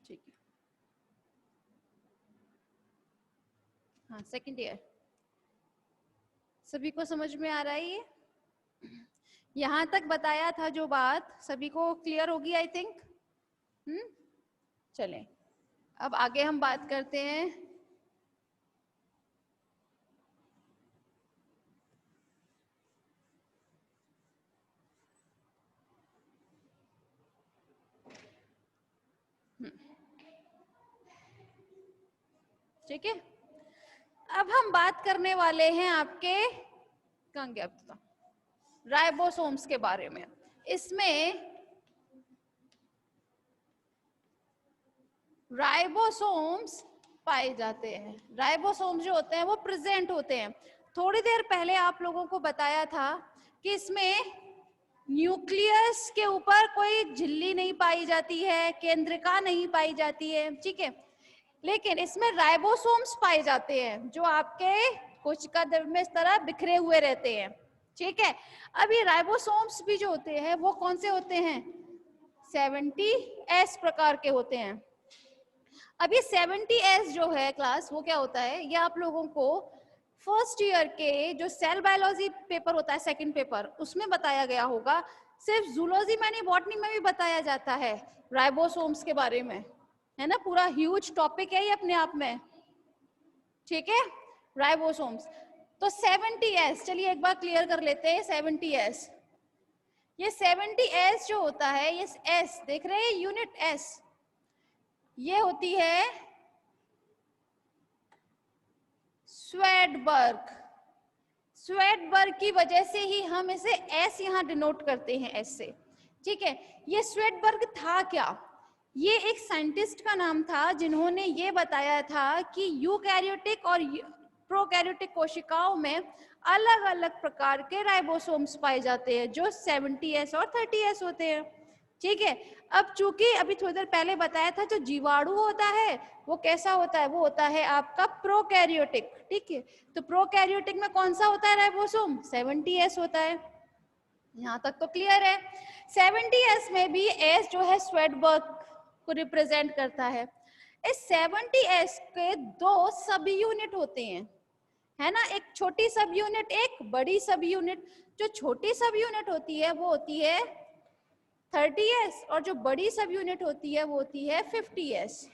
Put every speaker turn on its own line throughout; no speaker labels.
ठीक है, हाँ सेकंड ईयर। सभी को समझ में आ रहा है ये? यहाँ तक बताया था जो बात, सभी को क्लियर होगी आई थिंक। चलें अब आगे हम बात करते हैं। ठीक है, अब हम बात करने वाले हैं आपके कहाँ गया था, राइबोसोम्स के बारे में। इसमें राइबोसोम्स पाए जाते हैं। राइबोसोम्स जो होते हैं वो प्रेजेंट होते हैं। थोड़ी देर पहले आप लोगों को बताया था कि इसमें न्यूक्लियस के ऊपर कोई झिल्ली नहीं पाई जाती है, केंद्रिका नहीं पाई जाती है, ठीक है। लेकिन इसमें राइबोसोम्स पाए जाते हैं जो आपके कोशिका द्रव्य में इस तरह बिखरे हुए रहते हैं, ठीक है। अब ये राइबोसोम्स भी जो होते हैं वो कौन से होते हैं? 70S प्रकार के होते हैं। अब ये 70S जो है क्लास, वो क्या होता है, ये आप लोगों को फर्स्ट ईयर के जो सेल बायोलॉजी पेपर होता है, सेकंड पेपर, उसमें बताया गया होगा। सिर्फ जूलॉजी में नहीं, बॉटनी में भी बताया जाता है राइबोसोम्स के बारे में, है ना। पूरा ह्यूज टॉपिक है ये अपने आप में, ठीक है, राइबोसोम्स। तो 70S, चलिए एक बार क्लियर कर लेते हैं। 70S, ये 70S जो होता है, ये S देख रहे हैं, यूनिट S, ये होती है स्वेडबर्ग। स्वेडबर्ग की वजह से ही हम इसे S यहां डिनोट करते हैं, S से, ठीक है। ये स्वेडबर्ग था क्या? ये एक साइंटिस्ट का नाम था जिन्होंने ये बताया था कि यूकैरियोटिक और प्रोकैरियोटिक कोशिकाओं में अलग अलग प्रकार के राइबोसोम्स पाए जाते हैं जो 70S और 30S होते हैं, ठीक है। अब चूंकि अभी थोड़ी देर पहले बताया था जो जीवाणु होता है वो कैसा होता है, वो होता है आपका प्रोकैरियोटिक, ठीक है। तो प्रोकैरियोटिक में कौन सा होता है राइबोसोम? 70S होता है। यहाँ तक तो क्लियर है। 70S में भी S जो है स्वेडबर्ग को रिप्रेजेंट करता है। इस 70S के दो सब यूनिट होते हैं, है ना, एक छोटी सब यूनिट, एक बड़ी सब यूनिट। जो छोटी सब यूनिट होती है वो होती है 30S और जो बड़ी सब यूनिट होती है वो होती है 50S।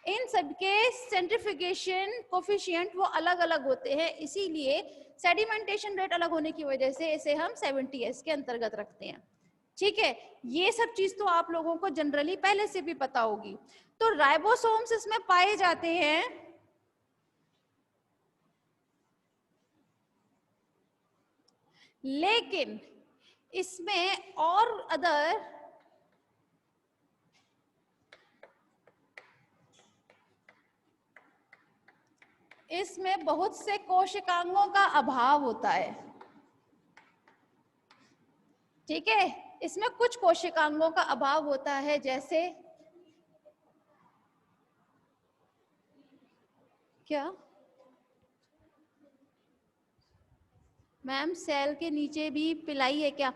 इन सबके सेंट्रीफ्यूगेशन कोफिशिएंट वो अलग अलग होते हैं, इसीलिए सेडिमेंटेशन रेट अलग होने की वजह से इसे हम 70S के अंतर्गत रखते हैं, ठीक है। ये सब चीज तो आप लोगों को जनरली पहले से भी पता होगी। तो राइबोसोम्स इसमें पाए जाते हैं, लेकिन इसमें और अदर इसमें बहुत से कोशिकांगों का अभाव होता है, ठीक है। इसमें कुछ कोशिकांगों का अभाव होता है, जैसे क्या मैम, सेल के नीचे भी पिलाई है क्या?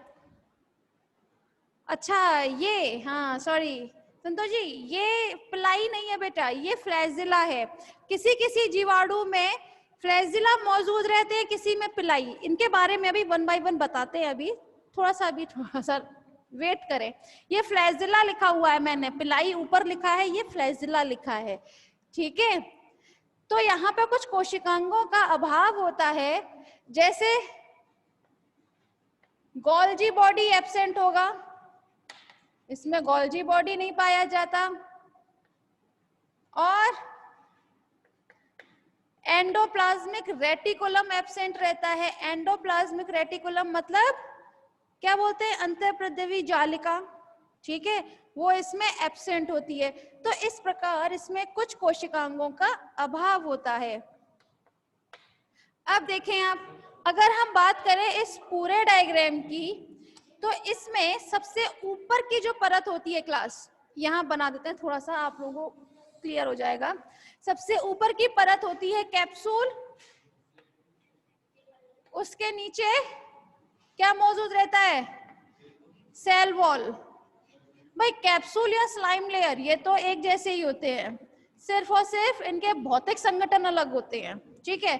अच्छा ये, हाँ सॉरी संतोष जी, ये पिलाई नहीं है बेटा, ये फ्लैजिला है। किसी किसी जीवाणु में फ्लैजिला मौजूद रहते हैं, किसी में पिलाई। इनके बारे में अभी वन बाय वन बताते हैं, अभी थोड़ा सा वेट करें। ये फ्लैजिला लिखा हुआ है मैंने, पिलाई ऊपर लिखा है, ये फ्लैजिला लिखा है, ठीक है। तो यहाँ पे कुछ कोशिकांगों का अभाव होता है, जैसे गोल्जी बॉडी एब्सेंट होगा, इसमें गोल्जी बॉडी नहीं पाया जाता, और एंडोप्लाज्मिक रेटिकुलम एब्सेंट रहता है। एंडोप्लाज्मिक रेटिकुलम मतलब क्या बोलते हैं, अंतःप्रद्रवी जालिका, ठीक है, वो इसमें एब्सेंट होती है। तो इस प्रकार इसमें कुछ कोशिकांगों का अभाव होता है। अब देखें आप, अगर हम बात करें इस पूरे डायग्राम की, तो इसमें सबसे ऊपर की जो परत होती है क्लास, यहां बना देते हैं थोड़ा सा, आप लोगों को क्लियर हो जाएगा। सबसे ऊपर की परत होती है कैप्सूल, उसके नीचे क्या मौजूद रहता है? सेल वॉल, भाई कैप्सूल या स्लाइम लेयर ये तो एक जैसे ही होते हैं, सिर्फ और सिर्फ इनके भौतिक संगठन अलग होते हैं, ठीक है।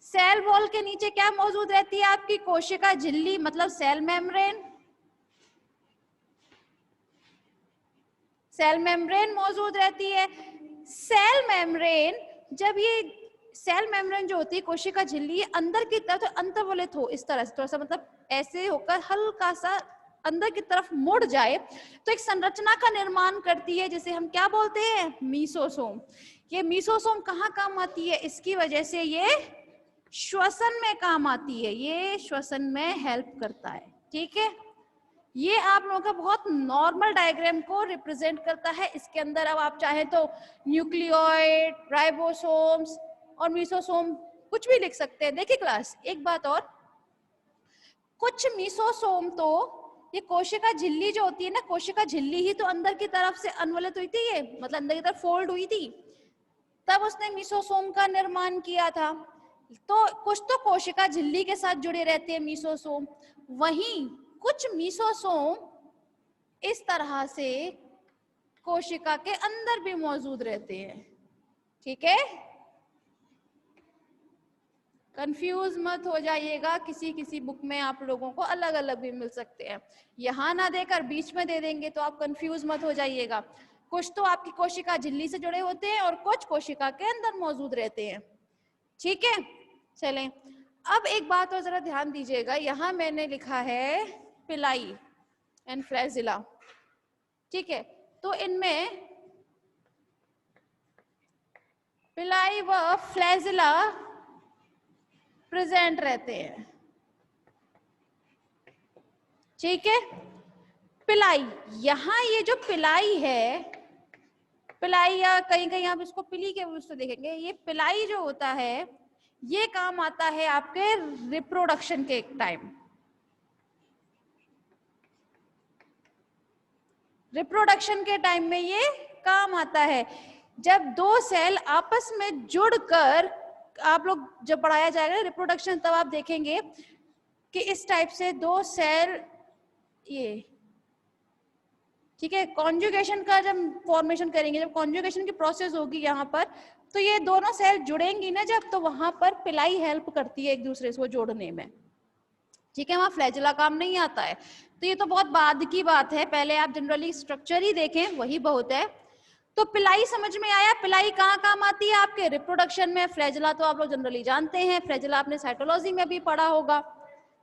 सेल वॉल के नीचे क्या मौजूद रहती है आपकी? कोशिका झिल्ली मतलब सेल मेम्ब्रेन, सेल मेम्ब्रेन मौजूद रहती है। सेल मेम्ब्रेन, जब ये सेल मेम्ब्रेन जो होती है कोशिका झिल्ली अंदर की तरफ तो अंतर्वलित हो, इस तरह से थोड़ा सा मतलब ऐसे होकर हल्का सा अंदर की तरफ मुड़ जाए तो एक संरचना का निर्माण करती है जिसे हम क्या बोलते हैं? मीसोसोम। ये मीसोसोम कहाँ काम आती है? इसकी वजह से ये श्वसन में काम आती है, ये श्वसन में हेल्प करता है, ठीक है। ये आप लोगों का बहुत नॉर्मल डायग्राम को रिप्रेजेंट करता है। इसके अंदर अब आप चाहे तो न्यूक्लियोइड, राइबोसोम्स और मीसोसोम कुछ भी लिख सकते हैं। देखिए क्लास, एक बात और, कुछ मीसोसोम तो ये कोशिका झिल्ली जो होती है ना, कोशिका झिल्ली ही तो अंदर की तरफ से अनवलित हुई थी, ये मतलब अंदर की तरफ फोल्ड हुई थी, तब उसने मीसोसोम का निर्माण किया था। तो कुछ तो कोशिका झिल्ली के साथ जुड़े रहते हैं मीसोसोम, वहीं कुछ मीसोसोम इस तरह से कोशिका के अंदर भी मौजूद रहते हैं, ठीक है। कंफ्यूज मत हो जाइएगा, किसी किसी बुक में आप लोगों को अलग अलग भी मिल सकते हैं, यहां ना देकर बीच में दे देंगे तो आप कंफ्यूज मत हो जाइएगा। कुछ तो आपकी कोशिका झिल्ली से जुड़े होते हैं और कुछ कोशिका के अंदर मौजूद रहते हैं, ठीक है। चलें, अब एक बात और जरा ध्यान दीजिएगा, यहां मैंने लिखा है पिलाई एंड फ्लैजिला, ठीक है। तो इनमें पिलाई व फ्लैजिला प्रेजेंट रहते हैं, ठीक है। पिलाई, यहां ये जो पिलाई है, पिलाई या कहीं कहीं आप इसको पिली के रूप से देखेंगे, ये पिलाई जो होता है ये काम आता है आपके रिप्रोडक्शन के टाइम। रिप्रोडक्शन के टाइम में ये काम आता है, जब दो सेल आपस में जुड़कर, आप लोग जब पढ़ाया जाएगा रिप्रोडक्शन तब आप देखेंगे कि इस टाइप से दो सेल, ये ठीक है, कॉन्जुगेशन का जब फॉर्मेशन करेंगे, जब कॉन्जुगेशन की प्रोसेस होगी यहाँ पर, तो ये दोनों सेल जुड़ेंगी ना जब, तो वहां पर पिलाई हेल्प करती है एक दूसरे को जोड़ने में, ठीक है। वहां फ्लैजिला काम नहीं आता है, तो ये तो बहुत बाद की बात है, पहले आप जनरली स्ट्रक्चर ही देखें वही बहुत है। तो पिलाई समझ में आया, पिलाई कहाँ काम आती है आपके रिप्रोडक्शन में। फ्लैजिला तो आप लोग जनरली जानते हैं, फ्लैजिला आपने साइटोलॉजी में भी पढ़ा होगा,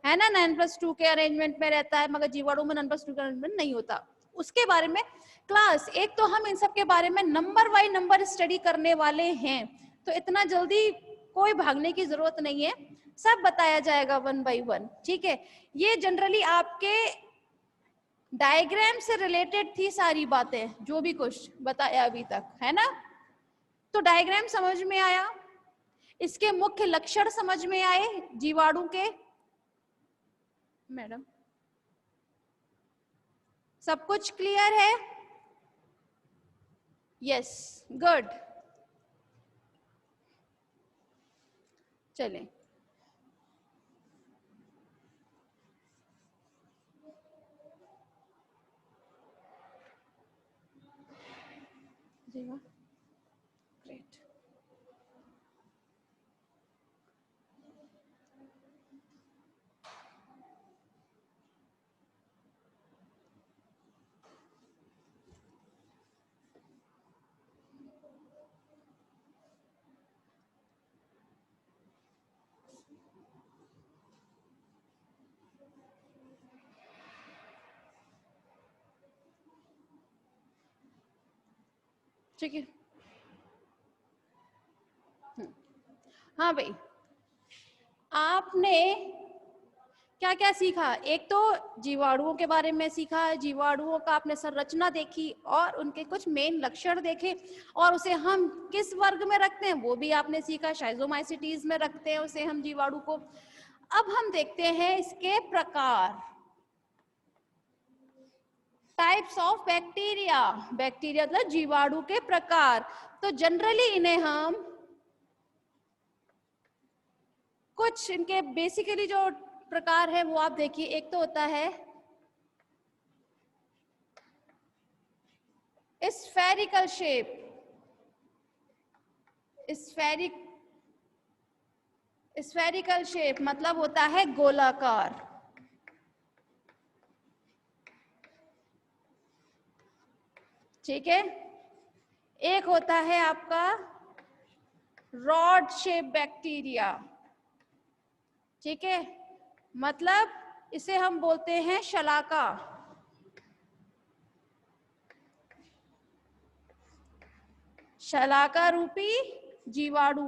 है ना, 9+2 के अरेंजमेंट में रहता है, मगर जीवाणु में 9+2 का अरेंजमेंट नहीं होता। उसके बारे में क्लास एक तो हम इन सब के बारे में नंबर बाय नंबर स्टडी करने वाले हैं, तो इतना जल्दी कोई भागने की जरूरत नहीं है, सब बताया जाएगा वन बाय वन, ठीक है। ये जनरली आपके डायग्राम से रिलेटेड थी सारी बातें, जो भी कुछ बताया अभी तक, है ना। तो डायग्राम समझ में आया, इसके मुख्य लक्षण समझ में आए जीवाणु के, मैडम सब कुछ क्लियर है? Yes, good. चलें, ग्रेट। ठीक है, हाँ भाई, आपने क्या क्या सीखा? एक तो जीवाणुओं के बारे में सीखा, जीवाणुओं का आपने संरचना देखी और उनके कुछ मेन लक्षण देखे, और उसे हम किस वर्ग में रखते हैं वो भी आपने सीखा, शाइजोमाइसिटीज में रखते हैं उसे हम जीवाणु को। अब हम देखते हैं इसके प्रकार, टाइप्स ऑफ बैक्टीरिया, बैक्टीरिया मतलब जीवाणु के प्रकार। तो जनरली इन्हें हम कुछ इनके बेसिकली जो प्रकार है वो आप देखिए, एक तो होता है स्फेरिकल शेप, स्फेरिकल शेप मतलब होता है गोलाकार। ठीक है। एक होता है आपका रॉड शेप बैक्टीरिया। ठीक है, मतलब इसे हम बोलते हैं शलाका। शलाका रूपी जीवाणु।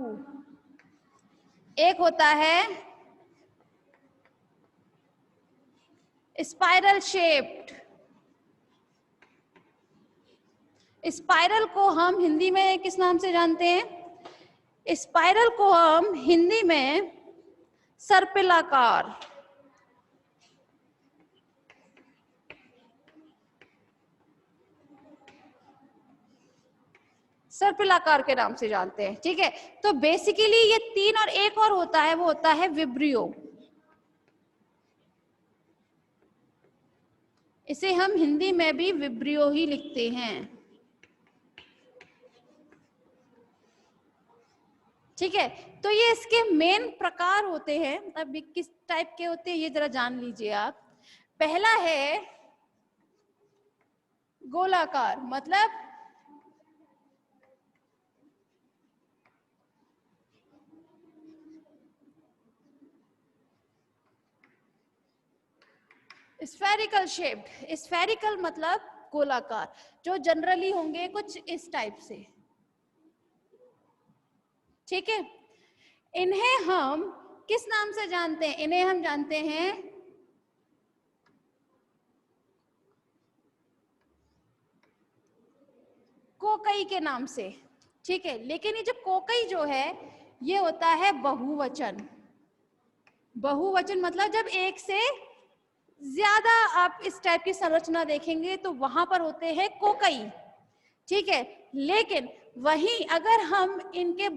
एक होता है स्पाइरल शेप्ड। स्पाइरल को हम हिंदी में किस नाम से जानते हैं? स्पाइरल को हम हिंदी में सर्पिलाकार, सर्पिलाकार के नाम से जानते हैं। ठीक है, तो बेसिकली ये तीन और एक और होता है, वो होता है विब्रियो। इसे हम हिंदी में भी विब्रियो ही लिखते हैं। ठीक है, तो ये इसके मेन प्रकार होते हैं। अब किस टाइप के होते हैं ये जरा जान लीजिए आप। पहला है गोलाकार, मतलब स्फेरिकल शेप्ड। स्फेरिकल मतलब गोलाकार, जो जनरली होंगे कुछ इस टाइप से। ठीक है, इन्हें हम किस नाम से जानते हैं? इन्हें हम जानते हैं कोकई के नाम से। ठीक है, लेकिन ये जो कोकई जो है ये होता है बहुवचन। बहुवचन मतलब जब एक से ज्यादा आप इस टाइप की संरचना देखेंगे तो वहां पर होते हैं कोकई। ठीक है, लेकिन वहीं अगर हम इनके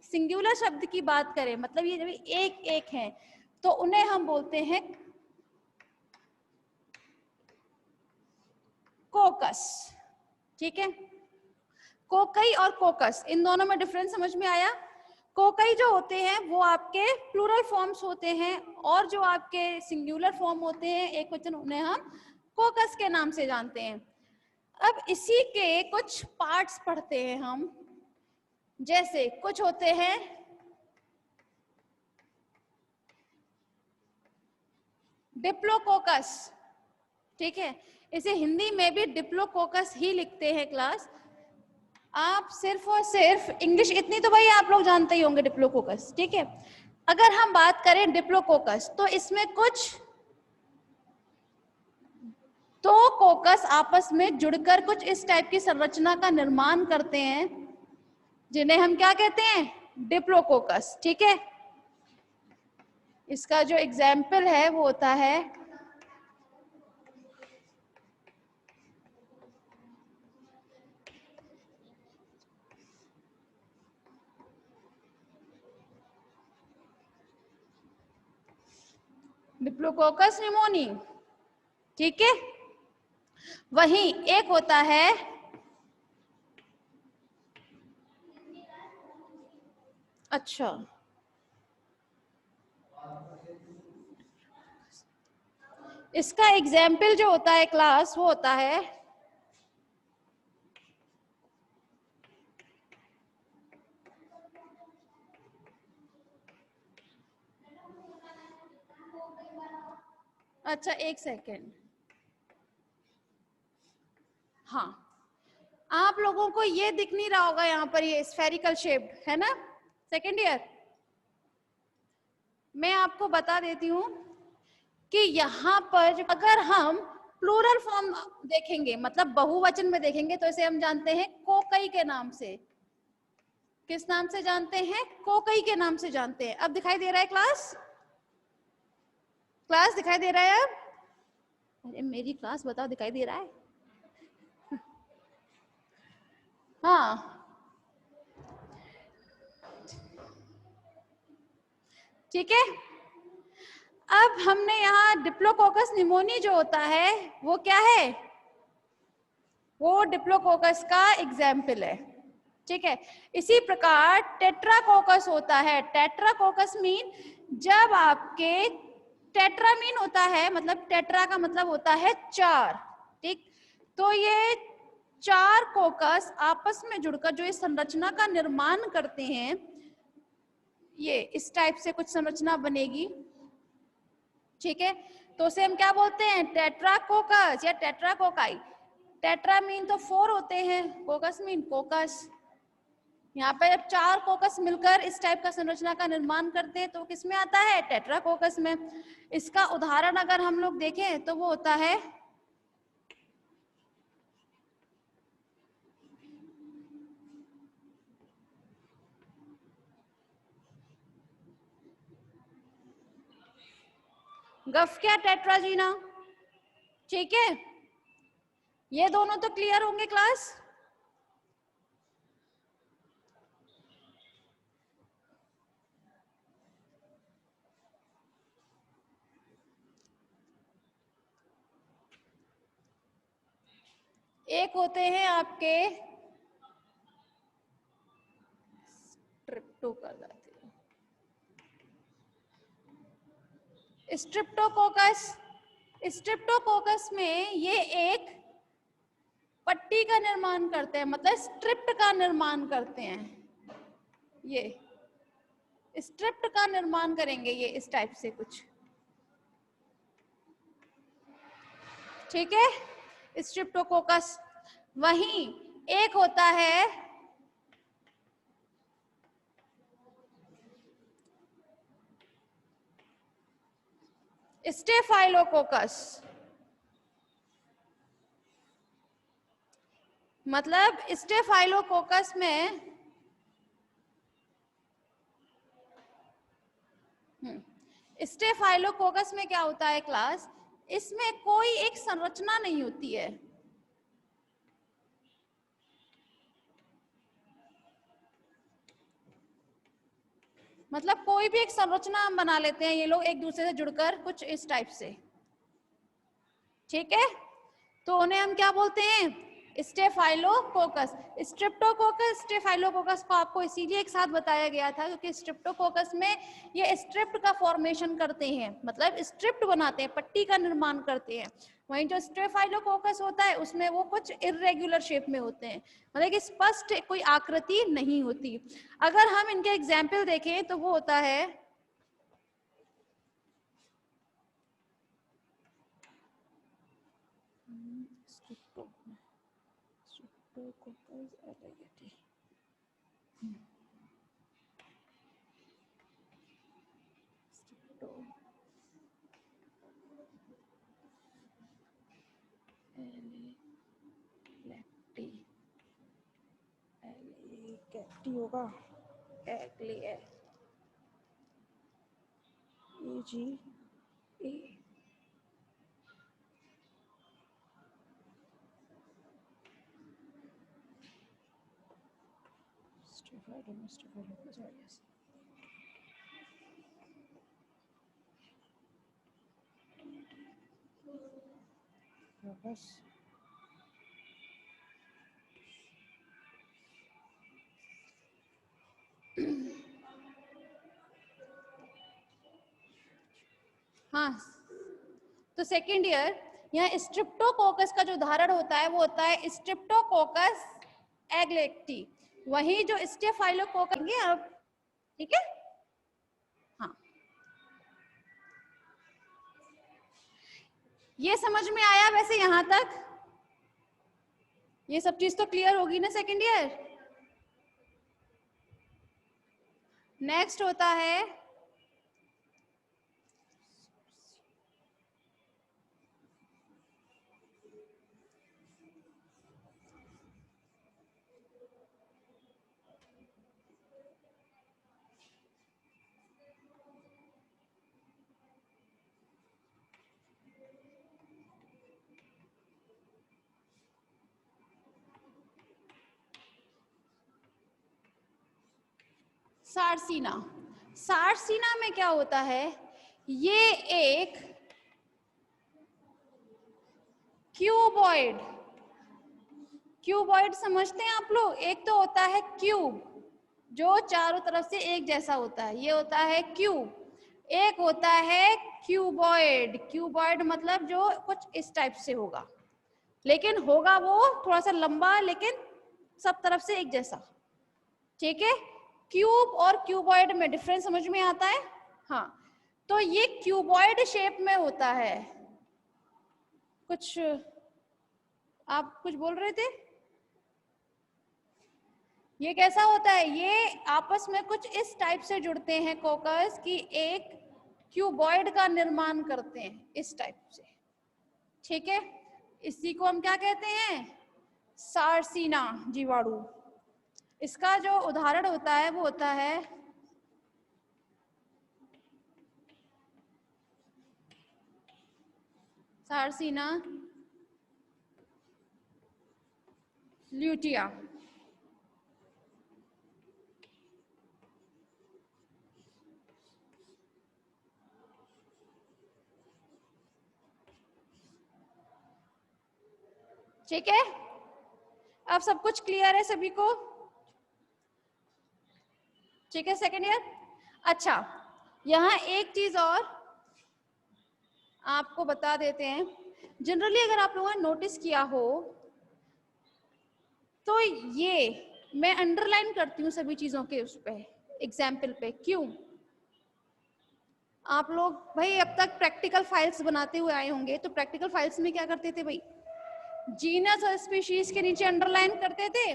सिंगुलर शब्द की बात करें, मतलब ये जब एक एक हैं, तो उन्हें हम बोलते हैं कोकस। ठीक है, कोकई और कोकस, इन दोनों में डिफरेंस समझ में आया? कोकई जो होते हैं वो आपके प्लूरल फॉर्म्स होते हैं, और जो आपके सिंगुलर फॉर्म होते हैं एक वचन, उन्हें हम कोकस के नाम से जानते हैं। अब इसी के कुछ पार्ट्स पढ़ते हैं हम। जैसे कुछ होते हैं डिप्लोकोकस। ठीक है, इसे हिंदी में भी डिप्लोकोकस ही लिखते हैं क्लास। आप सिर्फ और सिर्फ इंग्लिश इतनी तो भाई आप लोग जानते ही होंगे, डिप्लोकोकस। ठीक है, अगर हम बात करें डिप्लोकोकस, तो इसमें कुछ दो कोकस आपस में जुड़कर कुछ इस टाइप की संरचना का निर्माण करते हैं, जिन्हें हम क्या कहते हैं? डिप्लोकोकस। ठीक है, इसका जो एग्जाम्पल है वो होता है डिप्लोकोकस निमोनी। ठीक है, वहीं एक होता है अच्छा इसका एग्जाम्पल जो होता है क्लास वो होता है अच्छा एक सेकेंड। हाँ, आप लोगों को ये दिख नहीं रहा होगा यहाँ पर, ये स्फेरिकल शेप्ड है ना सेकेंड ईयर। मैं आपको बता देती हूँ कि यहाँ पर अगर हम प्लूरल फॉर्म देखेंगे, मतलब बहुवचन में देखेंगे, तो इसे हम जानते हैं कोकई के नाम से। किस नाम से जानते हैं? कोकई के नाम से जानते हैं। अब दिखाई दे रहा है क्लास? क्लास दिखाई दे रहा है अब? अरे मेरी क्लास बताओ, दिखाई दे रहा है? हाँ, ठीक है। अब हमने यहाँ डिप्लोकोकस निमोनी जो होता है वो क्या है? वो डिप्लोकोकस का एग्जाम्पल है, ठीक है। इसी प्रकार टेट्राकोकस होता है। टेट्राकोकस मीन जब आपके टेट्रा मीन होता है, मतलब टेट्रा का मतलब होता है 4, ठीक। तो ये 4 कोकस आपस में जुड़कर जो इस संरचना का निर्माण करते हैं, ये इस टाइप से कुछ संरचना बनेगी, ठीक है। तो उसे हम क्या बोलते हैं, टेट्राकोकस या टेट्राकोकाई। टेट्रा मीन तो 4 होते हैं, कोकस मीन कोकस। यहाँ पे जब 4 कोकस मिलकर इस टाइप का संरचना का निर्माण करते हैं तो किस में आता है, टेट्राकोकस में। इसका उदाहरण अगर हम लोग देखें तो वो होता है गफ्किया टेट्राजीना, ठीक है। ये दोनों तो क्लियर होंगे क्लास। एक होते हैं आपके स्ट्रिप्टो कर जाते हैं, स्ट्रिप्टोकोकस। स्ट्रिप्टोकोकस में ये एक पट्टी का निर्माण करते हैं, मतलब स्ट्रिप्ट का निर्माण करते हैं। ये स्ट्रिप्ट का निर्माण करेंगे ये इस टाइप से कुछ, ठीक है, स्ट्रिप्टोकोकस। वहीं एक होता है स्टेफाइलोकोकस, मतलब स्टेफाइलोकोकस में स्टेफाइलोकोकस में क्या होता है क्लास, इसमें कोई एक संरचना नहीं होती है, मतलब कोई भी एक संरचना हम बना लेते हैं ये लोग एक दूसरे से जुड़कर कुछ इस टाइप से, ठीक है। तो उन्हें हम क्या बोलते हैं, स्टेफाइलोकोकस। स्ट्रिप्टोकोकस स्टेफाइलोकोकस को आपको इसीलिए एक साथ बताया गया था क्योंकि स्ट्रिप्टोकोकस में ये स्ट्रिप्ट का फॉर्मेशन करते हैं, मतलब स्ट्रिप्ट बनाते हैं, पट्टी का निर्माण करते हैं। वहीं जो स्टेफाइलोकोकस होता है उसमें वो कुछ इरेगुलर शेप में होते हैं, मतलब कि स्पष्ट कोई आकृति नहीं होती। अगर हम इनके एग्जाम्पल देखें तो वो होता है होगा हाँ। तो सेकेंड ईयर यहाँ स्ट्रिप्टोकोकस का जो उदाहरण होता है वो होता है स्ट्रिप्टोकोकस एग्लेक्टी। वही जो स्टेफाइलोकोकस अब, ठीक है। हाँ, ये समझ में आया वैसे यहाँ तक, ये सब चीज तो क्लियर होगी ना सेकेंड ईयर। नेक्स्ट होता है सार्सिना। सार्सिना में क्या होता है, ये एक क्यूबॉइड क्यूबॉइड समझते हैं आप लोग? एक तो होता है क्यूब जो चारों तरफ से एक जैसा होता है, ये होता है क्यूब। एक होता है क्यूबॉइड। क्यूबॉइड मतलब जो कुछ इस टाइप से होगा, लेकिन होगा वो थोड़ा सा लंबा, लेकिन सब तरफ से एक जैसा। ठीक है, क्यूब और क्यूबॉइड में डिफरेंस समझ में आता है? हाँ, तो ये क्यूबॉइड शेप में होता है। कुछ आप कुछ बोल रहे थे? ये कैसा होता है? ये आपस में कुछ इस टाइप से जुड़ते हैं कोकस कि एक क्यूबॉइड का निर्माण करते हैं इस टाइप से। ठीक है, इसी को हम क्या कहते हैं? सारसीना जीवाणु। इसका जो उदाहरण होता है वो होता है सारसीना ल्यूटिया। ठीक है, अब सब कुछ क्लियर है सभी को? ठीक है सेकेंड ईयर। अच्छा, यहाँ एक चीज और आपको बता देते हैं। जनरली अगर आप लोगों ने नोटिस किया हो तो ये मैं अंडरलाइन करती हूँ सभी चीजों के उस पे एग्जाम्पल पे। क्यों? आप लोग भाई अब तक प्रैक्टिकल फाइल्स बनाते हुए आए होंगे, तो प्रैक्टिकल फाइल्स में क्या करते थे भाई? जीनस और स्पीशीज के नीचे अंडरलाइन करते थे।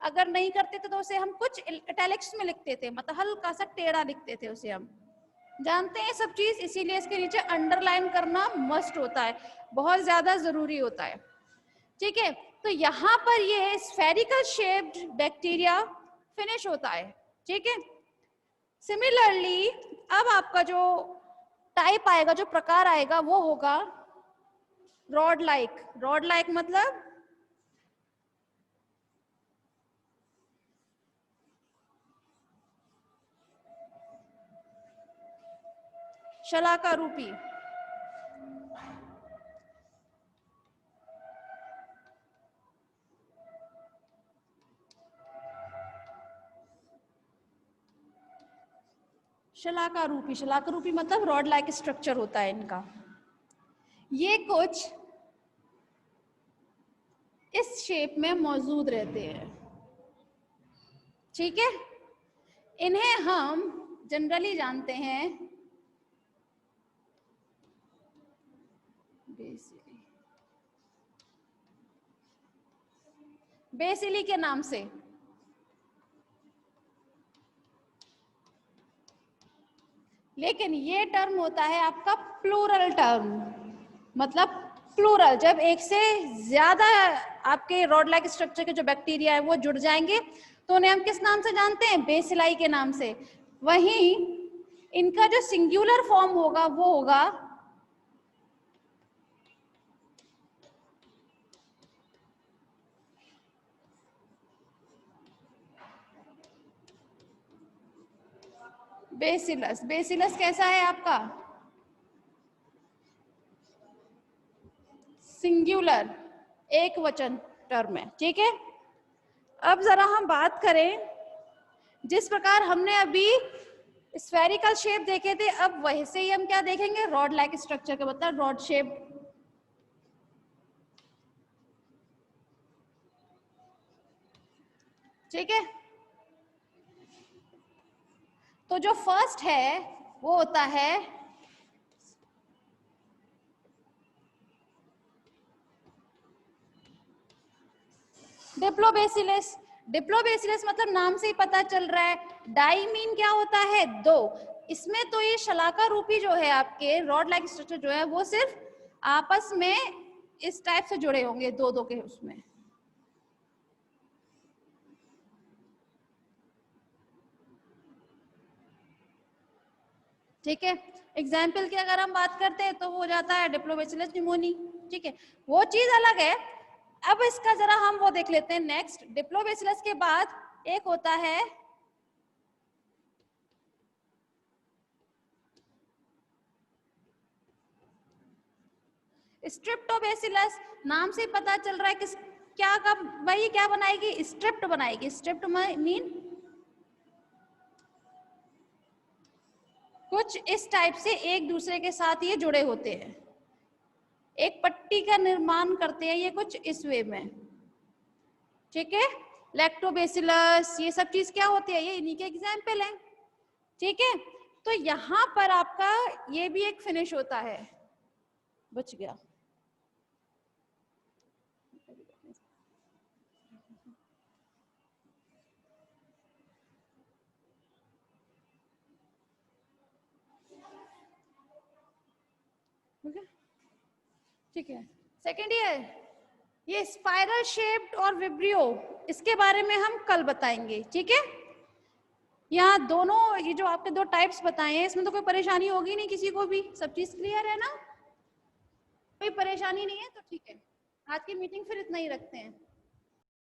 अगर नहीं करते थे तो उसे हम कुछ इटैलिक्स में लिखते थे, मतलब हल्का सा टेढ़ा लिखते थे उसे हम। जानते हैं सब चीज, इसीलिए इसके नीचे अंडरलाइन करना मस्ट होता है, बहुत ज्यादा जरूरी होता है। ठीक है, तो यहाँ पर ये स्फेरिकल शेप्ड बैक्टीरिया फिनिश होता है। ठीक है, सिमिलरली अब आपका जो टाइप आएगा, जो प्रकार आएगा, वो होगा रॉड लाइक। रॉड लाइक मतलब शलाका रूपी। शलाका रूपी, शलाका रूपी मतलब रॉड लाइक स्ट्रक्चर होता है इनका। ये कुछ इस शेप में मौजूद रहते हैं। ठीक है, इन्हें हम जनरली जानते हैं बेसिली के नाम से। लेकिन ये टर्म होता है आपका प्लूरल टर्म, मतलब प्लूरल, जब एक से ज्यादा आपके रॉड लाइक स्ट्रक्चर के जो बैक्टीरिया है वो जुड़ जाएंगे तो उन्हें हम किस नाम से जानते हैं? बेसिलाई के नाम से। वहीं इनका जो सिंगुलर फॉर्म होगा वो होगा बेसिलस। बेसिलस कैसा है आपका? सिंगुलर, एक वचन टर्म है। ठीक है, अब जरा हम बात करें, जिस प्रकार हमने अभी स्फेरिकल शेप देखे थे, अब वैसे ही हम क्या देखेंगे? रॉड लाइक स्ट्रक्चर का मतलब रॉड शेप। ठीक है, तो जो फर्स्ट है वो होता है डिप्लोबेसिलस। डिप्लोबेसिलस मतलब नाम से ही पता चल रहा है, डाई मीन क्या होता है? दो। इसमें तो ये शलाका रूपी जो है आपके रॉड लाइक स्ट्रक्चर जो है वो सिर्फ आपस में इस टाइप से जुड़े होंगे, दो दो के उसमें। ठीक है, एग्जाम्पल की अगर हम बात करते हैं तो वो हो जाता है डिप्लोबेसिलस निमोनी। ठीक है, वो चीज अलग है। अब इसका जरा हम वो देख लेते हैं नेक्स्ट। डिप्लोबेसिलस के बाद एक होता है स्ट्रिप्टोबेसिलस। नाम से पता चल रहा है किस क्या भाई क्या बनाएगी, स्ट्रिप्ड बनाएगी। स्ट्रिप्ड मीन कुछ इस टाइप से एक दूसरे के साथ ये जुड़े होते हैं, एक पट्टी का निर्माण करते हैं ये कुछ इस वे में, ठीक है। लैक्टोबैसिलस ये सब चीज क्या होती है, ये इन्हीं के एग्जाम्पल हैं, ठीक है। तो यहाँ पर आपका ये भी एक फिनिश होता है, बच गया। ठीक है, सेकेंड ईयर ये स्पाइरल शेप्ड और विब्रियो, इसके बारे में हम कल बताएंगे, ठीक है। यहाँ दोनों ये जो आपके दो टाइप्स बताए हैं इसमें तो कोई परेशानी होगी नहीं किसी को भी, सब चीज क्लियर है ना, कोई परेशानी नहीं है तो ठीक है। आज की मीटिंग फिर इतना ही रखते हैं।